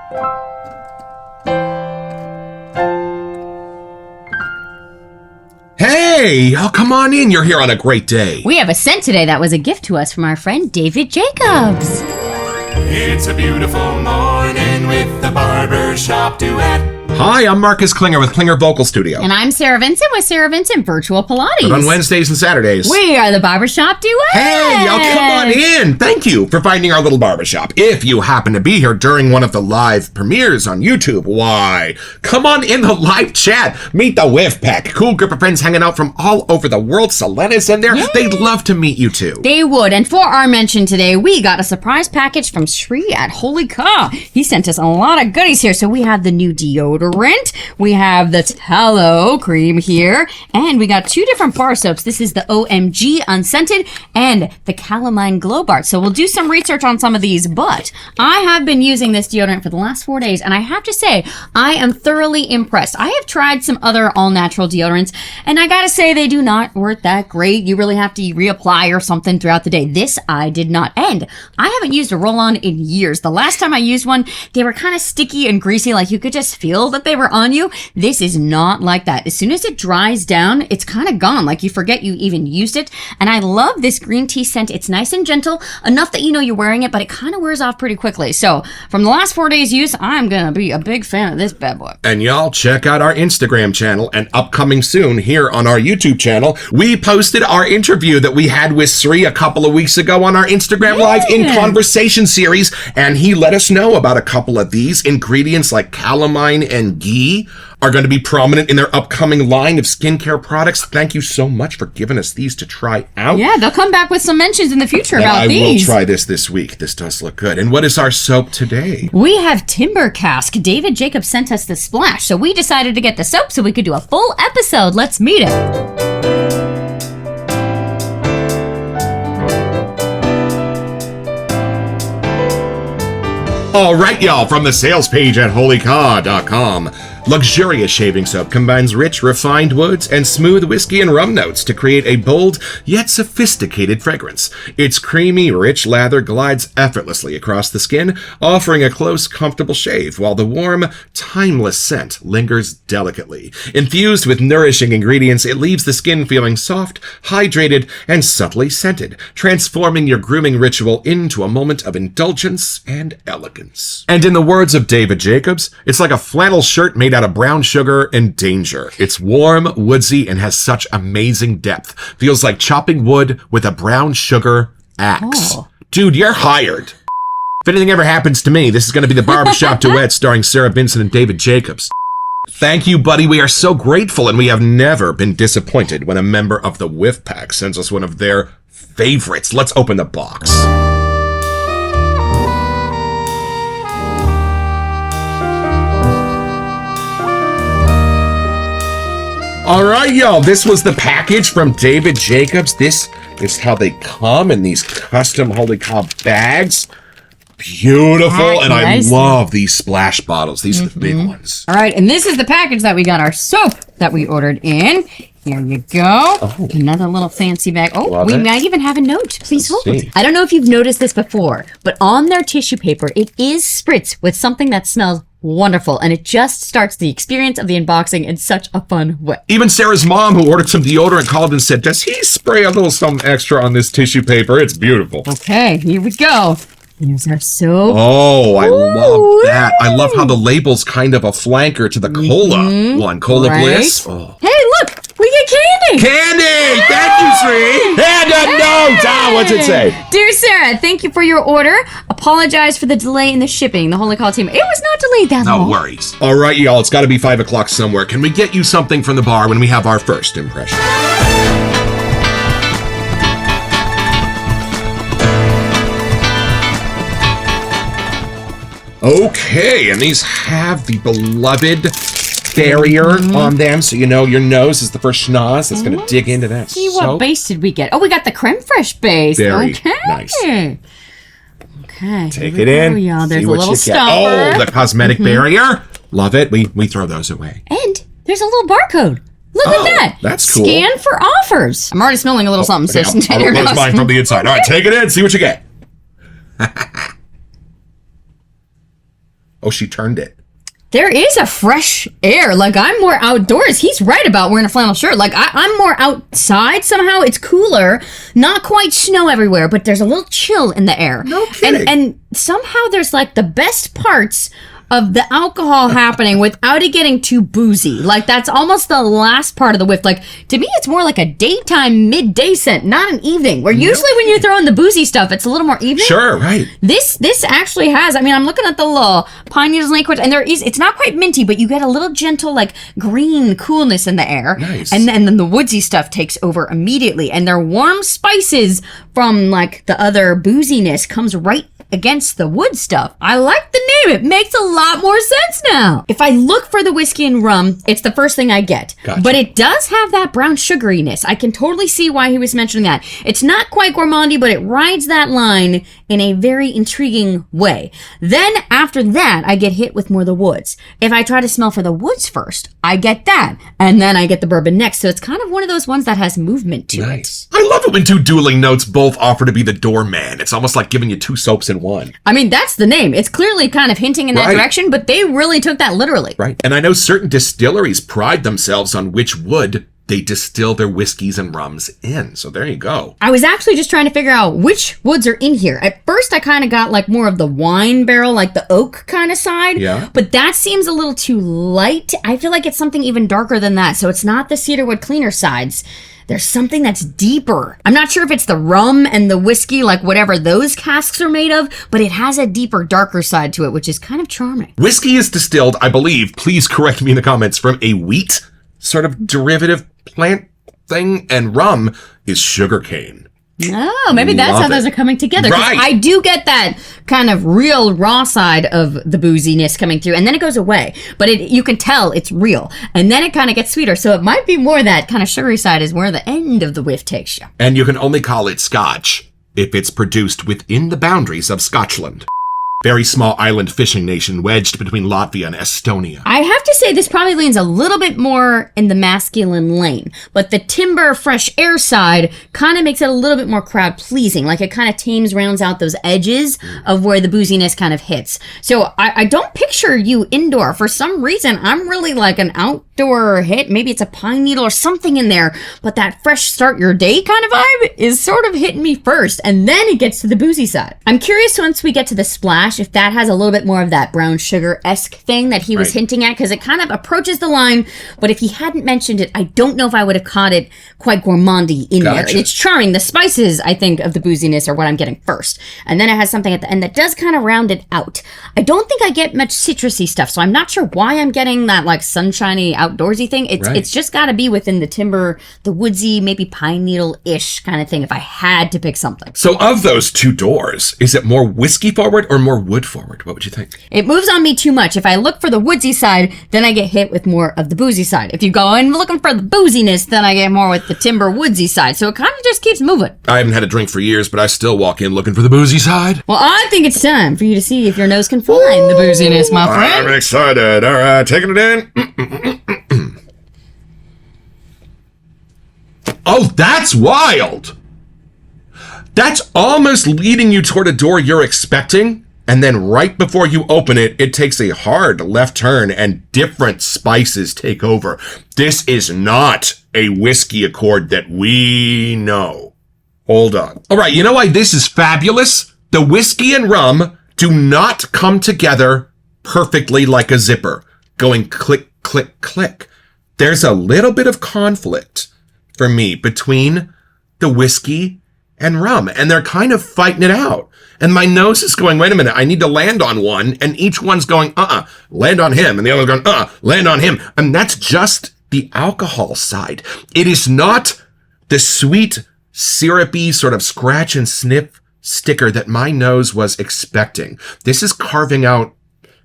Hey, oh, come on in. You're here on a great day. We have a scent today that was a gift to us from our friend David Jacobs. It's a beautiful morning with the Barbershop Duet. Hi, I'm Marcus Klinger with Klinger Vocal Studio. And I'm Sarah Vincent with Sarah Vincent Virtual Pilates. But on Wednesdays and Saturdays. We are the Barbershop Duet. Hey, oh, come on in. Thank you for finding our little barbershop. If you happen to be here during one of the live premieres on YouTube, why, come on in the live chat. Meet the Whiff Pack. Cool group of friends hanging out from all over the world. Selena's in there. Yay. They'd love to meet you too. They would. And for our mention today, we got a surprise package from Sri at Holy Caw. He sent us a lot of goodies here. So we have the new deodorant. We have the tallow cream here, and we got 2 different bar soaps. This is the OMG Unscented and the Calamine Glow Bar. So we'll do some research on some of these, but I have been using this deodorant for the last 4 days, and I have to say, I am thoroughly impressed. I have tried some other all-natural deodorants, and I gotta say, they do not work that great. You really have to reapply or something throughout the day. This I did not. And I haven't used a roll-on in years. The last time I used one, they were kind of sticky and greasy, like you could just feel that they were on you. This is not like that. As soon as it dries down, it's kind of gone, like you forget you even used it. And I love this green tea scent. It's nice and gentle, enough that you know you're wearing it, but it kind of wears off pretty quickly. So from the last 4 days use, I'm gonna be a big fan of this bad boy. And y'all check out our Instagram channel, and upcoming soon here on our YouTube channel, we posted our interview that we had with Sri a couple of weeks ago on our Instagram Live in Conversation series, and he let us know about a couple of these ingredients like calamine and ghee are going to be prominent in their upcoming line of skincare products. Thank you so much for giving us these to try out. Yeah, they'll come back with some mentions in the future about these. I will try this week. This does look good. And what is our soap today? We have Timber Cask. David Jacobs sent us the splash, so we decided to get the soap so we could do a full episode. Let's meet it. All right, y'all, from the sales page at holycaw.com. Luxurious shaving soap combines rich, refined woods and smooth whiskey and rum notes to create a bold yet sophisticated fragrance. Its creamy, rich lather glides effortlessly across the skin, offering a close, comfortable shave, while the warm, timeless scent lingers delicately. Infused with nourishing ingredients, it leaves the skin feeling soft, hydrated, and subtly scented, transforming your grooming ritual into a moment of indulgence and elegance. And in the words of David Jacobs, it's like a flannel shirt made out of brown sugar and danger. It's warm, woodsy, and has such amazing depth. Feels like chopping wood with a brown sugar axe. Oh. Dude, you're hired. If anything ever happens to me, this is going to be the Barbershop Duet starring Sarah Vincent and David Jacobs. Thank you, buddy. We are so grateful, and we have never been disappointed when a member of the Whiff Pack sends us one of their favorites. Let's open the box. All right, y'all, this was the package from David Jacobs. This is how they come in these custom Holy Caw bags. Beautiful, and I love these splash bottles. These are the big ones. All right, and this is the package that we got our soap that we ordered in. Here you go. Oh. Another little fancy bag. Oh, we might even have a note. Please hold it. I don't know if you've noticed this before, but on their tissue paper, it is spritzed with something that smells wonderful, and it just starts the experience of the unboxing in such a fun way. Even Sarah's mom, who ordered some deodorant, called and said, does he spray a little something extra on this tissue paper? It's beautiful. Okay, here we go. Here's our soap. Oh, I love that. I love how the label's kind of a flanker to the cola one. Cola Bliss. Oh. Hey, look! We get candy! Candy! Thank you, Sri! And a note! What's it say? Dear Sarah, thank you for your order. Apologize for the delay in the shipping. The Holy Caw team. It was not delayed that long. No worries. All right, y'all. It's got to be 5 o'clock somewhere. Can we get you something from the bar when we have our first impression? Okay, and these have the beloved barrier on them, so you know your nose is the first schnoz that's going to dig into that See soap. What base did we get? Oh, we got the creme fraiche base. Very nice. Okay. Take it in. Y'all. There's a little stopper. Oh, the cosmetic barrier. Love it. We throw those away. And there's a little barcode. Look at that. That's cool. Scan for offers. I'm already smelling a little something. I'll close mine from the inside. All right, take it in. See what you get. Oh, she turned it. There is a fresh air. Like, I'm more outdoors. He's right about wearing a flannel shirt. Like, I'm more outside somehow. It's cooler. Not quite snow everywhere, but there's a little chill in the air. No kidding. And somehow there's, like, the best parts of the alcohol happening without it getting too boozy. Like, that's almost the last part of the whiff. Like, to me, it's more like a daytime, midday scent, not an evening. Where usually when you throw in the boozy stuff, it's a little more evening. Sure, right. This actually has, I mean, I'm looking at the little pine needles and acorns, and it's not quite minty, but you get a little gentle, like, green coolness in the air. Nice. And then the woodsy stuff takes over immediately. And their warm spices from, like, the other booziness comes right against the wood stuff. I like the name. It makes a lot more sense now. If I look for the whiskey and rum, it's the first thing I get. Gotcha. But it does have that brown sugariness. I can totally see why he was mentioning that. It's not quite gourmandy, but it rides that line in a very intriguing way. Then after that, I get hit with more of the woods. If I try to smell for the woods first, I get that. And then I get the bourbon next. So it's kind of one of those ones that has movement to it. Nice. I love it when two dueling notes both offer to be the doorman. It's almost like giving you two soaps in one. I mean, that's the name. It's clearly kind of hinting in that Right. direction, but they really took that literally. Right. And I know certain distilleries pride themselves on which wood they distill their whiskeys and rums in. So there you go. I was actually just trying to figure out which woods are in here. At first, I kind of got like more of the wine barrel, like the oak kind of side. Yeah. But that seems a little too light. I feel like it's something even darker than that. So it's not the cedarwood cleaner sides. There's something that's deeper. I'm not sure if it's the rum and the whiskey, like whatever those casks are made of, but it has a deeper, darker side to it, which is kind of charming. Whiskey is distilled, I believe, please correct me in the comments, from a wheat sort of derivative plant thing, and rum is sugarcane. Oh, maybe that's Love how those it. are coming together. 'Cause Right. I do get that kind of real raw side of the booziness coming through, and then it goes away. But you can tell it's real. And then it kind of gets sweeter. So it might be more that kind of sugary side is where the end of the whiff takes you. And you can only call it Scotch if it's produced within the boundaries of Scotland. Very small island fishing nation wedged between Latvia and Estonia. I have to say this probably leans a little bit more in the masculine lane, but the timber fresh air side kind of makes it a little bit more crowd pleasing. Like it kind of rounds out those edges of where the booziness kind of hits. So I don't picture you indoor. For some reason, I'm really like an outdoor hit. Maybe it's a pine needle or something in there, but that fresh start your day kind of vibe is sort of hitting me first, and then it gets to the boozy side. I'm curious once we get to the splash if that has a little bit more of that brown sugar-esque thing that he was Right. hinting at, because it kind of approaches the line, but if he hadn't mentioned it, I don't know if I would have caught it quite gourmandy in there. Gotcha. It's charming. The spices, I think, of the booziness are what I'm getting first. And then it has something at the end that does kind of round it out. I don't think I get much citrusy stuff, so I'm not sure why I'm getting that like sunshiny, outdoorsy thing. Right. It's just got to be within the timber, the woodsy, maybe pine needle-ish kind of thing if I had to pick something. So of those two doors, is it more whiskey forward or more wood forward? What would you think? It moves on me too much. If I look for the woodsy side, then I get hit with more of the boozy side. If you go in looking for the booziness, then I get more with the timber woodsy side. So it kind of just keeps moving. I haven't had a drink for years, but I still walk in looking for the boozy side. Well, I think it's time for you to see if your nose can find the booziness, my friend. I'm excited. All right, taking it in. Oh, that's wild. That's almost leading you toward a door you're expecting, and then right before you open it, it takes a hard left turn and different spices take over. This is not a whiskey accord that we know. Hold on. All right, you know why this is fabulous? The whiskey and rum do not come together perfectly like a zipper, going click, click, click. There's a little bit of conflict for me between the whiskey and rum, and they're kind of fighting it out. And my nose is going, wait a minute, I need to land on one, and each one's going, land on him, and the other's going, land on him. And that's just the alcohol side. It is not the sweet, syrupy sort of scratch and sniff sticker that my nose was expecting. This is carving out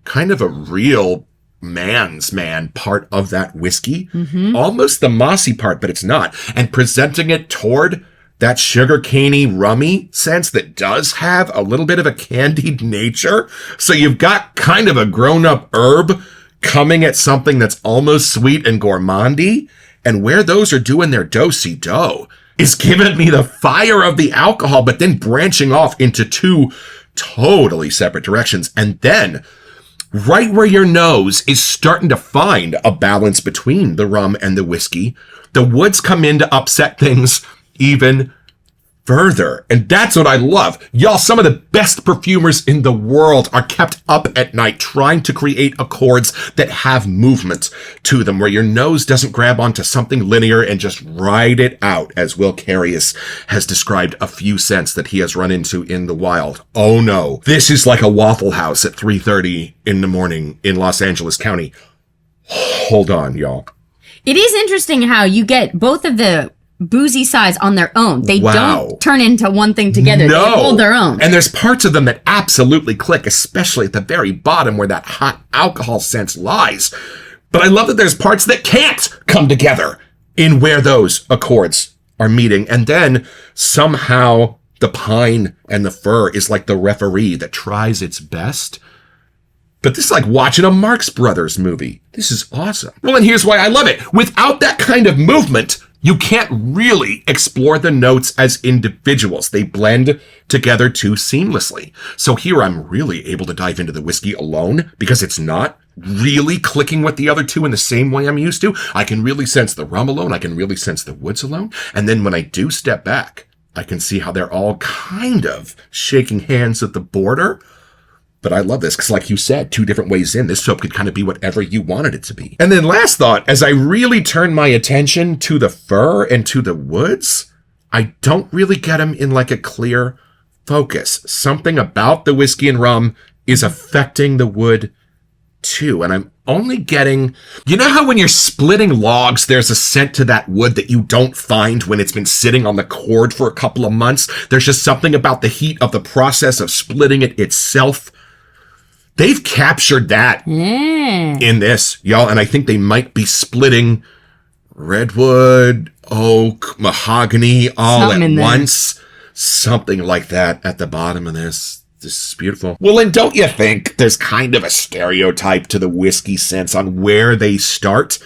kind of a real man's man part of that whiskey, almost the mossy part, but it's not, and presenting it toward that sugar caney rummy sense that does have a little bit of a candied nature. So you've got kind of a grown-up herb coming at something that's almost sweet and gourmandy, and where those are doing their do-si-do is giving me the fire of the alcohol, but then branching off into two totally separate directions. And then right where your nose is starting to find a balance between the rum and the whiskey, the woods come in to upset things even further. And that's what I love. Y'all, some of the best perfumers in the world are kept up at night trying to create accords that have movement to them, where your nose doesn't grab onto something linear and just ride it out, as Will Carius has described a few scents that he has run into in the wild. Oh no, this is like a Waffle House at 3:30 in the morning in Los Angeles County. Hold on, y'all. It is interesting how you get both of the boozy sides on their own. They don't turn into one thing together. No. They hold their own. And there's parts of them that absolutely click, especially at the very bottom where that hot alcohol sense lies. But I love that there's parts that can't come together in where those accords are meeting. And then somehow the pine and the fir is like the referee that tries its best. But this is like watching a Marx Brothers movie. This is awesome. Well, and here's why I love it. Without that kind of movement, you can't really explore the notes as individuals. They blend together too seamlessly. So here I'm really able to dive into the whiskey alone because it's not really clicking with the other two in the same way I'm used to. I can really sense the rum alone. I can really sense the woods alone. And then when I do step back, I can see how they're all kind of shaking hands at the border. But I love this because, like you said, 2 different ways in, this soap could kind of be whatever you wanted it to be. And then last thought, as I really turn my attention to the fir and to the woods, I don't really get them in like a clear focus. Something about the whiskey and rum is affecting the wood too. And I'm only getting, you know how when you're splitting logs, there's a scent to that wood that you don't find when it's been sitting on the cord for a couple of months? There's just something about the heat of the process of splitting it itself. They've captured that in this, y'all, and I think they might be splitting redwood, oak, mahogany all at once. Something like that at the bottom of this. This is beautiful. Well, and don't you think there's kind of a stereotype to the whiskey scents on where they start?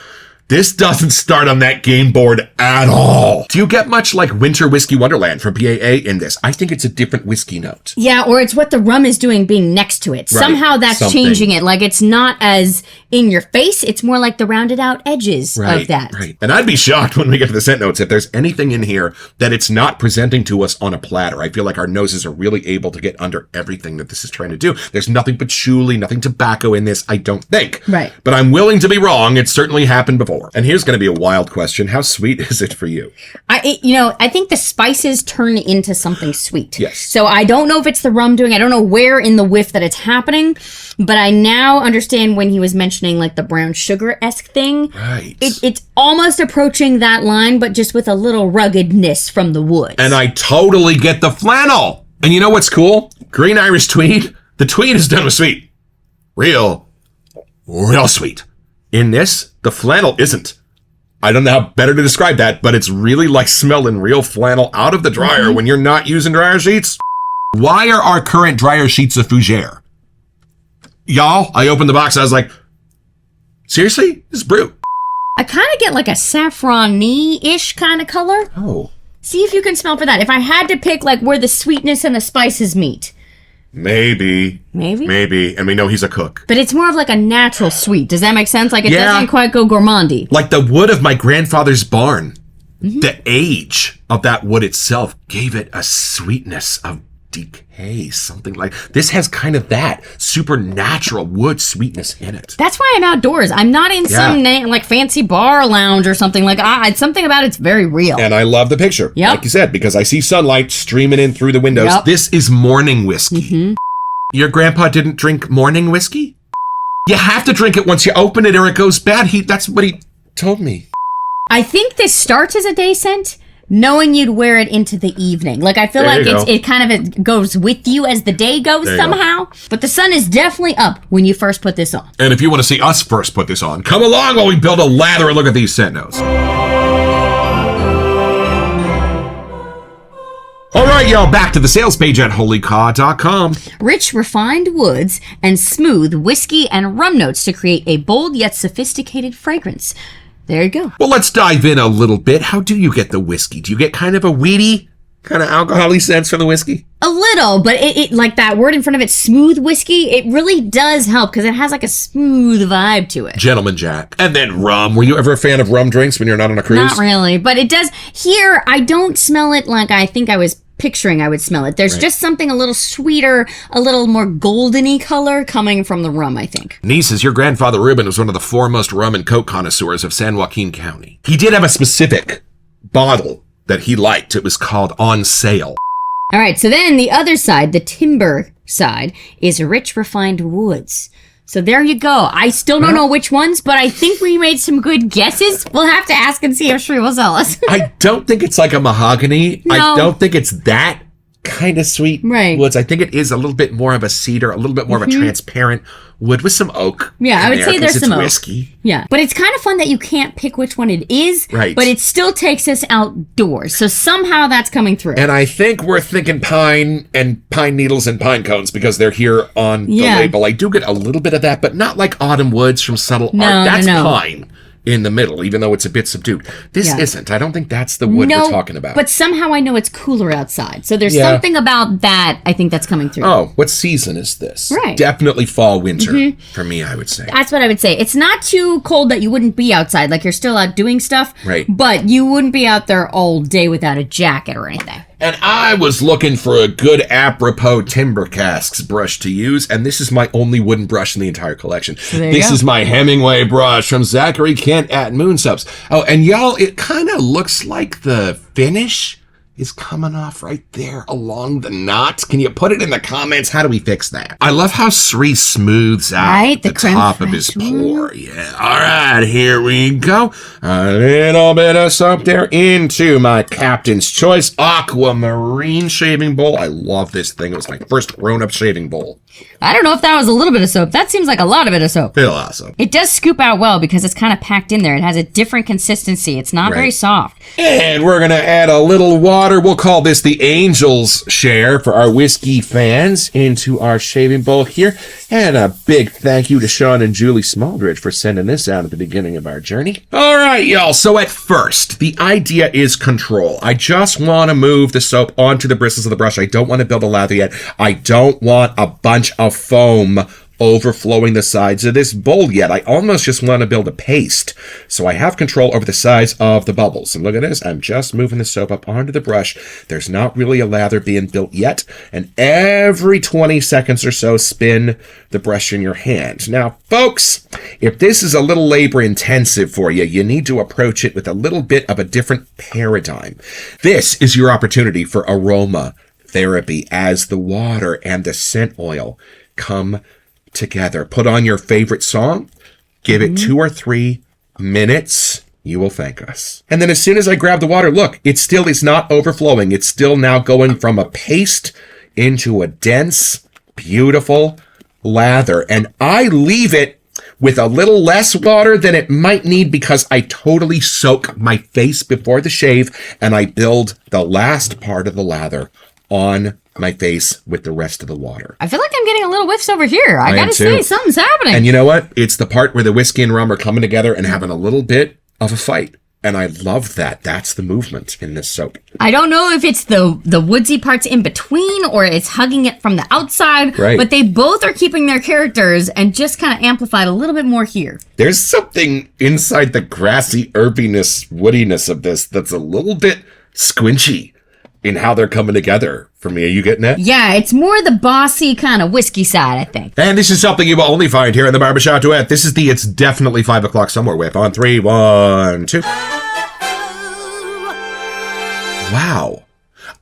This doesn't start on that game board at all. Do you get much like Winter Whiskey Wonderland from BAA in this? I think it's a different whiskey note. Yeah, or it's what the rum is doing being next to it. Right. Somehow that's changing it. Like it's not as in your face. It's more like the rounded out edges of that. Right. And I'd be shocked when we get to the scent notes if there's anything in here that it's not presenting to us on a platter. I feel like our noses are really able to get under everything that this is trying to do. There's nothing patchouli, nothing tobacco in this, I don't think. Right. But I'm willing to be wrong. It's certainly happened before. And here's going to be a wild question. How sweet is it for you? I think the spices turn into something sweet. Yes. So I don't know if it's the rum doing, I don't know where in the whiff that it's happening, but I now understand when he was mentioning like the brown sugar-esque thing. Right. It's almost approaching that line, but just with a little ruggedness from the woods. And I totally get the flannel. And you know what's cool? Green Irish tweed. The tweed is done with sweet. Real sweet. In this, the flannel isn't. I don't know how better to describe that, but it's really like smelling real flannel out of the dryer when you're not using dryer sheets. Why are our current dryer sheets a fougere? Y'all, I opened the box, I was like, seriously? This is brew. I kind of get like a saffron-y-ish kind of color. Oh. See if you can smell for that. If I had to pick like where the sweetness and the spices meet. Maybe. And we know he's a cook. But it's more of like a natural sweet. Does that make sense? Like it doesn't quite go gourmandy. Like the wood of my grandfather's barn. Mm-hmm. The age of that wood itself gave it a sweetness of decay. Something like this has kind of that supernatural wood sweetness in it. That's why I'm outdoors. I'm not in some like fancy bar lounge or something. Like it's something about it's very real. And I love the picture. Yep. Like you said, because I see sunlight streaming in through the windows. Yep. This is morning whiskey. Mm-hmm. Your grandpa didn't drink morning whiskey? You have to drink it once you open it or it goes bad. That's what he told me. I think this starts as a day scent, knowing you'd wear it into the evening. Like, I feel like it kind of goes with you as the day goes somehow. But the sun is definitely up when you first put this on. And if you want to see us first put this on, come along while we build a ladder and look at these scent notes. All right, y'all, back to the sales page at holycaw.com. Rich, refined woods and smooth whiskey and rum notes to create a bold yet sophisticated fragrance. There you go. Well, let's dive in a little bit. How do you get the whiskey? Do you get kind of a weedy kind of alcohol-y sense from the whiskey? A little, but it like that word in front of it, smooth whiskey, it really does help because it has like a smooth vibe to it. Gentleman Jack. And then rum. Were you ever a fan of rum drinks when you're not on a cruise? Not really, but it does. Here, I don't smell it like I think I was picturing I would smell it. There's just something a little sweeter, a little more goldeny color coming from the rum, I think. Nieces, your grandfather Reuben was one of the foremost rum and coke connoisseurs of San Joaquin County. He did have a specific bottle that he liked. It was called On Sale. All right, so then the other side, the timber side, is rich refined woods. So there you go. I still don't know which ones, but I think we made some good guesses. We'll have to ask and see if Sri will tell us. I don't think it's like a mahogany. No. I don't think it's that kind of sweet woods. I think it is a little bit more of a cedar, a little bit more of a transparent wood with some oak. Yeah, I would say there's some oak. Whiskey. Yeah, but it's kind of fun that you can't pick which one it is. Right. But it still takes us outdoors. So somehow that's coming through. And I think we're thinking pine and pine needles and pine cones because they're here on the label. I do get a little bit of that, but not like autumn woods from Subtle Art. That's pine in the middle, even though it's a bit subdued. This isn't. I don't think that's the wood we're talking about. But somehow I know it's cooler outside. So there's something about that I think that's coming through. Oh, what season is this? Right. Definitely fall, winter for me, I would say. That's what I would say. It's not too cold that you wouldn't be outside. Like you're still out doing stuff. Right. But you wouldn't be out there all day without a jacket or anything. And I was looking for a good apropos timber casks brush to use, and this is my only wooden brush in the entire collection. This is my Hemingway brush from Zachary Kent at Moonsubs. Oh, and y'all, it kind of looks like the finish is coming off right there along the knots. Can you put it in the comments? How do we fix that? I love how Sri smooths out the top of his pour. Yeah. All right, here we go. A little bit of soap there into my Captain's Choice Aquamarine shaving bowl. I love this thing. It was my first grown-up shaving bowl. I don't know if that was a little bit of soap. That seems like a lot of it of soap. Feel awesome. It does scoop out well because it's kind of packed in there. It has a different consistency. It's not very soft. And we're going to add a little water. We'll call this the Angel's Share for our whiskey fans into our shaving bowl here. And a big thank you to Sean and Julie Smaldridge for sending this out at the beginning of our journey. All right, y'all. So at first, the idea is control. I just want to move the soap onto the bristles of the brush. I don't want to build a lather yet. I don't want a bunch of foam overflowing the sides of this bowl yet. I almost just want to build a paste so I have control over the size of the bubbles. And look at this. I'm just moving the soap up onto the brush. There's not really a lather being built yet. And every 20 seconds or so, spin the brush in your hand. Now, folks, if this is a little labor intensive for you, you need to approach it with a little bit of a different paradigm. This is your opportunity for aroma therapy as the water and the scent oil come together. Put on your favorite song, give it 2 or 3 minutes. You will thank us. And then as soon as I grab the water, look, it still is not overflowing. It's still now going from a paste into a dense, beautiful lather. And I leave it with a little less water than it might need because I totally soak my face before the shave and I build the last part of the lather on my face with the rest of the water. I feel like I'm getting a little whiffs over here. I gotta say, something's happening. And you know what? It's the part where the whiskey and rum are coming together and having a little bit of a fight. And I love that. That's the movement in this soap. I don't know if it's the woodsy parts in between or it's hugging it from the outside, but they both are keeping their characters and just kind of amplified a little bit more here. There's something inside the grassy herbiness, woodiness of this that's a little bit squinchy in how they're coming together for me. Are you getting that? Yeah, it's more the bossy kind of whiskey side, I think. And this is something you will only find here in the Barbershop Duet. This is the It's Definitely 5 o'clock somewhere whip on 3, 1, 2. Wow.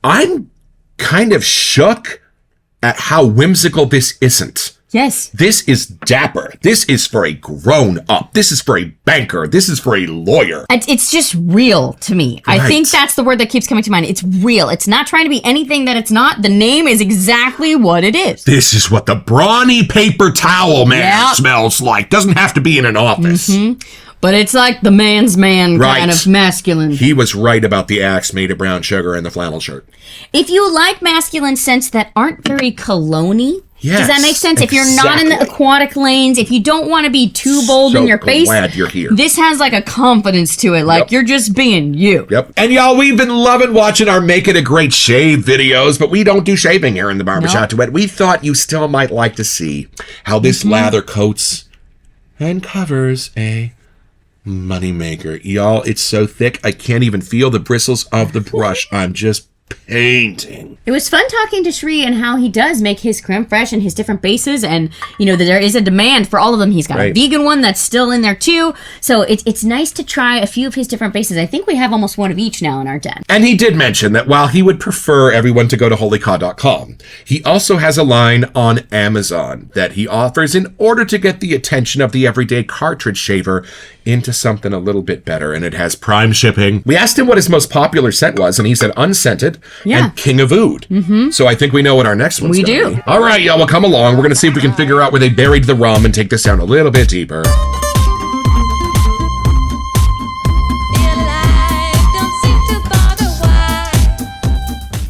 I'm kind of shook at how whimsical this isn't. Yes. This is dapper. This is for a grown-up. This is for a banker. This is for a lawyer. It's just real to me. Right. I think that's the word that keeps coming to mind. It's real. It's not trying to be anything that it's not. The name is exactly what it is. This is what the brawny paper towel man smells like. Doesn't have to be in an office. But it's like the man's man kind of masculine. He was right about the axe made of brown sugar and the flannel shirt. If you like masculine scents that aren't very cologne-y, Yes, Does that make sense? If you're not in the aquatic lanes, if you don't want to be too bold in your face, glad you're here. This has like a confidence to it, like you're just being you. Yep. And y'all, we've been loving watching our Make It a Great Shave videos, but we don't do shaving here in the Barbershop Duet. We thought you still might like to see how this lather coats and covers a moneymaker. Y'all, it's so thick, I can't even feel the bristles of the brush. I'm just painting. It was fun talking to Shri and how he does make his creme fraiche and his different bases, and you know that there is a demand for all of them. He's got a vegan one that's still in there too, so it's nice to try a few of his different bases. I think we have almost one of each now in our den. And he did mention that while he would prefer everyone to go to holycod.com, he also has a line on Amazon that he offers in order to get the attention of the everyday cartridge shaver into something a little bit better, and it has Prime shipping. We asked him what his most popular scent was, and he said unscented and King of Oud. So I think we know what our next one's gonna be. All right, y'all, well, come along. We're going to see if we can figure out where they buried the rum and take this down a little bit deeper.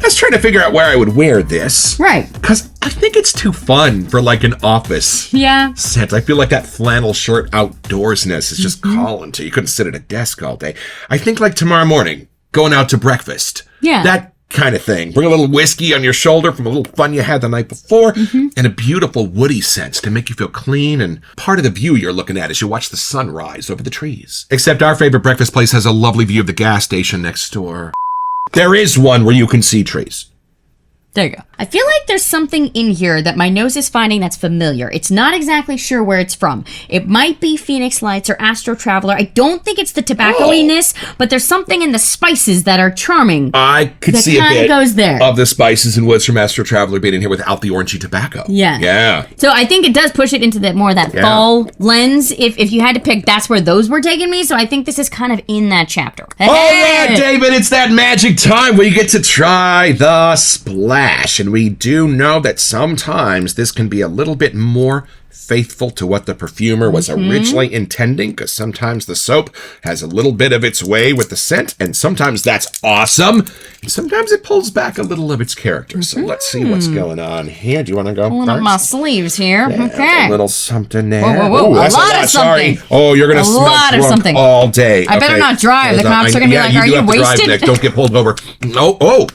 I was trying to figure out where I would wear this. Right. Because I think it's too fun for like an office scent. I feel like that flannel shirt outdoorsness is just calling to you. You couldn't sit at a desk all day. I think like tomorrow morning, going out to breakfast. Yeah. That kind of thing. Bring a little whiskey on your shoulder from a little fun you had the night before, and a beautiful woody scent to make you feel clean and part of the view you're looking at as you watch the sun rise over the trees. Except our favorite breakfast place has a lovely view of the gas station next door. There is one where you can see trees. There you go. I feel like there's something in here that my nose is finding that's familiar. It's not exactly sure where it's from. It might be Phoenix Lights or Astro Traveler. I don't think it's the tobacco-iness, but there's something in the spices that are charming. I could that see a bit goes there. of the spices and woods from Astro Traveler being in here without the orangey tobacco. Yeah. So I think it does push it into more of that fall lens. If you had to pick, that's where those were taking me. So I think this is kind of in that chapter. All right, David, it's that magic time where you get to try the splash. And we do know that sometimes this can be a little bit more faithful to what the perfumer was originally intending, because sometimes the soap has a little bit of its way with the scent, and sometimes that's awesome. And sometimes it pulls back a little of its character. So let's see what's going on here. Do you want to go Pulling up my sleeves here. Yeah, okay. A little something there. Whoa. Ooh, that's a lot of something. Sorry. Oh, you're going to smell lot of drunk something. all day. I better not drive. The cops are going to be like, are you wasted? Drive, Nick. Don't get pulled over. Oh,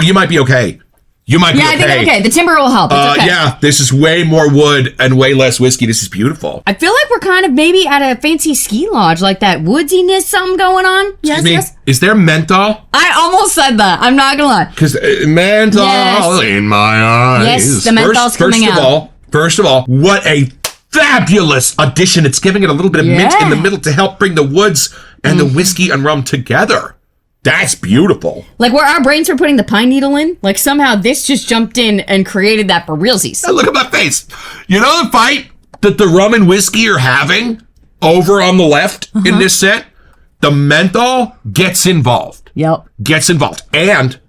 you might be okay. You might be okay. I think I'm okay. The timber will help. It's okay. Yeah, this is way more wood and way less whiskey. This is beautiful. I feel like we're kind of maybe at a fancy ski lodge, like that woodsiness something going on. Excuse me, is there menthol? I almost said that. I'm not going to lie. Because menthol in my eyes. Yes, the menthol's coming out. First of all, what a fabulous addition. It's giving it a little bit of mint in the middle to help bring the woods and the whiskey and rum together. That's beautiful. Like where our brains were putting the pine needle in, like somehow this just jumped in and created that for realsies. Now look at my face. You know the fight that the rum and whiskey are having over on the left in this set? The menthol gets involved. Yep. Gets involved. And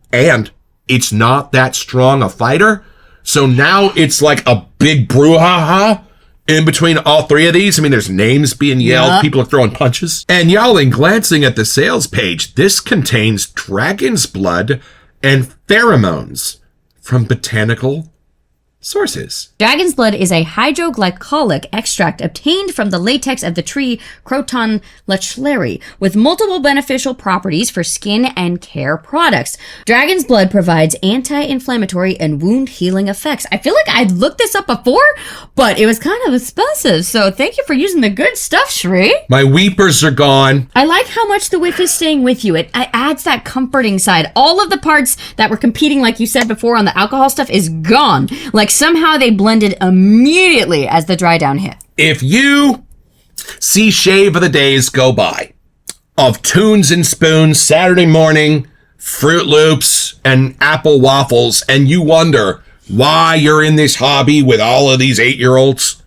it's not that strong a fighter. So now it's like a big brouhaha in between all three of these. I mean, there's names being yelled. People are throwing punches. And y'all, in glancing at the sales page, this contains dragon's blood and pheromones from botanical sources. Dragon's blood is a hydroglycolic extract obtained from the latex of the tree Croton lechleri with multiple beneficial properties for skin and care products. Dragon's blood provides anti-inflammatory and wound healing effects. I feel like I'd looked this up before, but it was kind of expensive, so thank you for using the good stuff, Shri. My weepers are gone. I like how much the whiff is staying with you. It adds that comforting side. All of the parts that were competing, like you said before, on the alcohol stuff is gone. Like somehow they blended immediately as the dry down hit. If you see Shave of the Days go by of Tunes and Spoons Saturday morning, Fruit Loops and apple waffles, and you wonder why you're in this hobby with all of these 8-year-olds,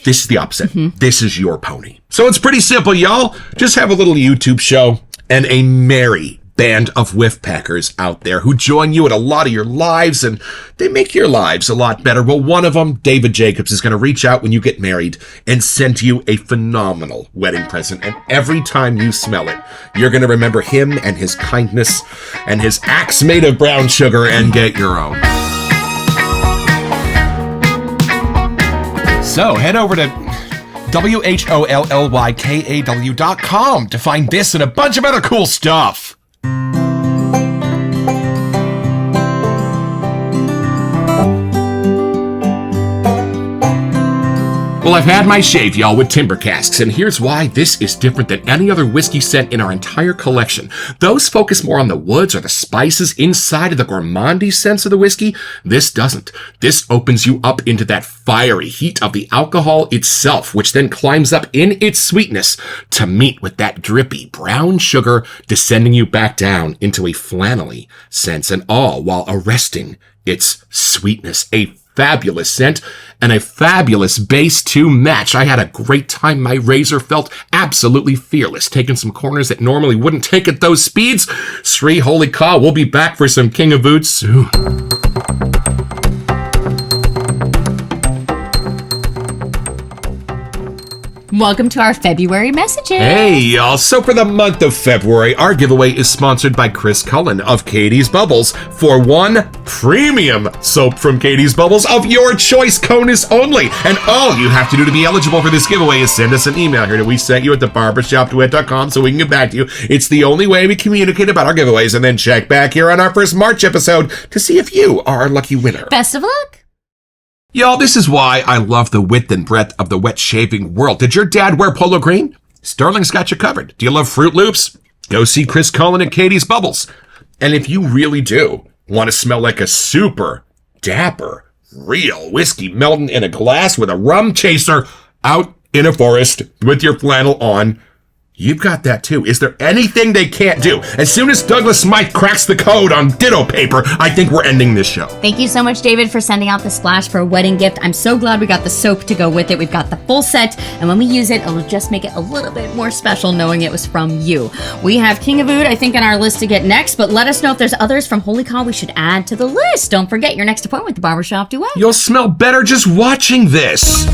this is the opposite. This is your pony. So it's pretty simple, y'all. Just have a little YouTube show and a merry band of whiff packers out there who join you at a lot of your lives, and they make your lives a lot better. Well, one of them, David Jacobs, is going to reach out when you get married and send you a phenomenal wedding present. And every time you smell it, you're going to remember him and his kindness and his axe made of brown sugar and get your own. So head over to WHOLLYKAW.com to find this and a bunch of other cool stuff. Well, I've had my shave, y'all, with timber casks, and here's why this is different than any other whiskey scent in our entire collection. Those focus more on the woods or the spices inside of the gourmandy sense of the whiskey. This doesn't. This opens you up into that fiery heat of the alcohol itself, which then climbs up in its sweetness to meet with that drippy brown sugar, descending you back down into a flannelly sense, and all while arresting its sweetness. A fabulous scent and a fabulous base to match. I had a great time. My razor felt absolutely fearless, taking some corners that normally wouldn't take at those speeds. Sri Holy Caw, we'll be back for some King of Oud soon. Welcome to our February messages. Hey, y'all. So for the month of February, our giveaway is sponsored by Chris Cullen of Katie's Bubbles for one premium soap from Katie's Bubbles of your choice, Conus only. And all you have to do to be eligible for this giveaway is send us an email here to we sent you at thebarbershopduet.com so we can get back to you. It's the only way we communicate about our giveaways, and then check back here on our first March episode to see if you are our lucky winner. Best of luck. Y'all, this is why I love the width and breadth of the wet shaving world. Did your dad wear polo green? Sterling's got you covered. Do you love Fruit Loops? Go see Chris Cullen at Katie's Bubbles. And if you really do want to smell like a super dapper, real whiskey melting in a glass with a rum chaser out in a forest with your flannel on, you've got that too. Is there anything they can't do? As soon as Douglas Smythe cracks the code on ditto paper, I think we're ending this show. Thank you so much, David, for sending out the splash for a wedding gift. I'm so glad we got the soap to go with it. We've got the full set, and when we use it, it'll just make it a little bit more special knowing it was from you. We have King of Oud, I think, on our list to get next, but let us know if there's others from Holy Caw we should add to the list. Don't forget your next appointment with the Barbershop Duet. You'll smell better just watching this.